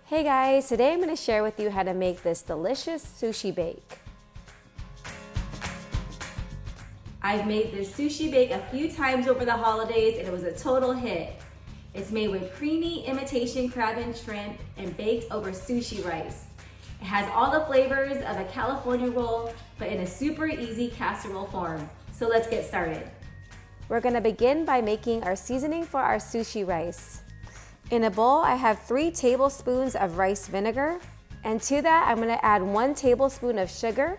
Hey guys, today I'm going to share with you how to make this delicious sushi bake. I've made this sushi bake a few times over the holidays and it was a total hit. It's made with creamy imitation crab and shrimp and baked over sushi rice. It has all the flavors of a California roll, but in a super easy casserole form. So let's get started. We're going to begin by making our seasoning for our sushi rice. In a bowl, I have 3 tablespoons of rice vinegar, and to that, I'm going to add 1 tablespoon of sugar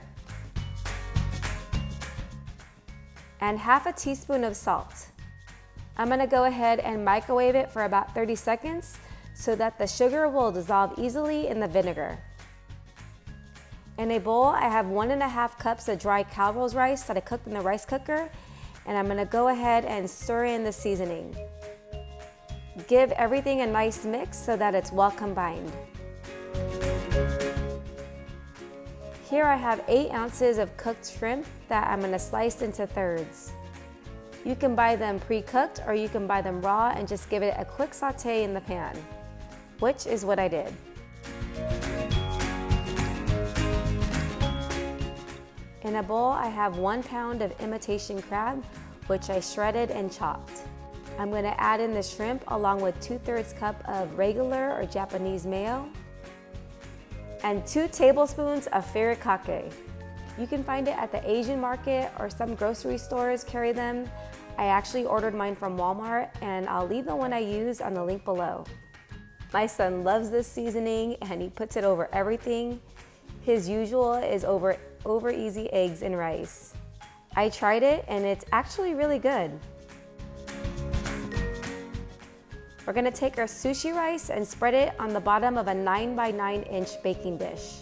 and half a teaspoon of salt. I'm going to go ahead and microwave it for about 30 seconds so that the sugar will dissolve easily in the vinegar. In a bowl, I have 1.5 cups of dry Calrose rice that I cooked in the rice cooker, and I'm going to go ahead and stir in the seasoning. Give everything a nice mix so that it's well combined. Here I have 8 ounces of cooked shrimp that I'm going to slice into thirds. You can buy them pre-cooked or you can buy them raw and just give it a quick saute in the pan, which is what I did. In a bowl I have 1 pound of imitation crab, which I shredded and chopped. I'm going to add in the shrimp along with 2/3 cup of regular or Japanese mayo and 2 tablespoons of Furikake. You can find it at the Asian market or some grocery stores carry them. I actually ordered mine from Walmart and I'll leave the one I use on the link below. My son loves this seasoning and he puts it over everything. His usual is over easy eggs and rice. I tried it and it's actually really good. We're going to take our sushi rice and spread it on the bottom of a 9 by 9 inch baking dish.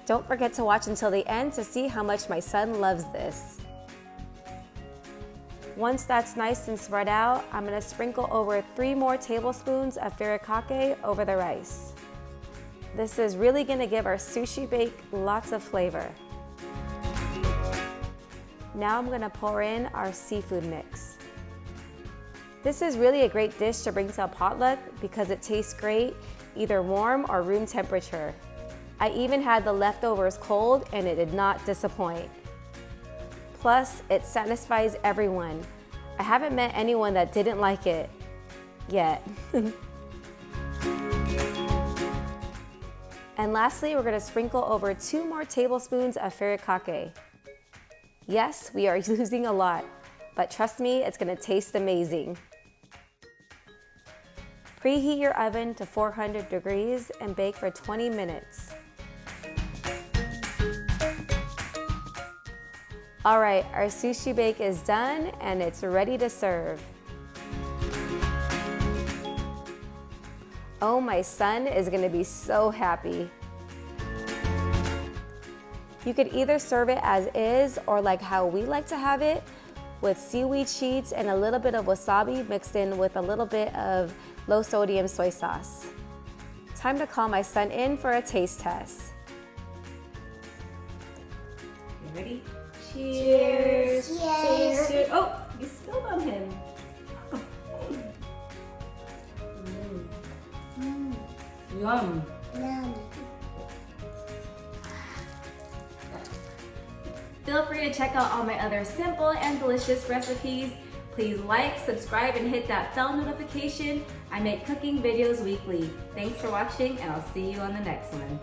Don't forget to watch until the end to see how much my son loves this. Once that's nice and spread out, I'm going to sprinkle over 3 more tablespoons of Furikake over the rice. This is really going to give our sushi bake lots of flavor. Now I'm going to pour in our seafood mix. This is really a great dish to bring to a potluck because it tastes great either warm or room temperature. I even had the leftovers cold and it did not disappoint. Plus, it satisfies everyone. I haven't met anyone that didn't like it yet. And lastly, we're going to sprinkle over 2 more tablespoons of Furikake. Yes, we are using a lot, but trust me, it's going to taste amazing. Preheat your oven to 400 degrees and bake for 20 minutes. All right, our sushi bake is done and it's ready to serve. Oh, my son is going to be so happy. You could either serve it as is or like how we like to have it, with seaweed sheets and a little bit of wasabi mixed in with a little bit of low sodium soy sauce. Time to call my son in for a taste test. You ready? Cheers! Cheers! Cheers! Oh, you spilled on him. Yum! Yum. Feel free to check out all my other simple and delicious recipes. Please like, subscribe, and hit that bell notification. I make cooking videos weekly. Thanks for watching, and I'll see you on the next one.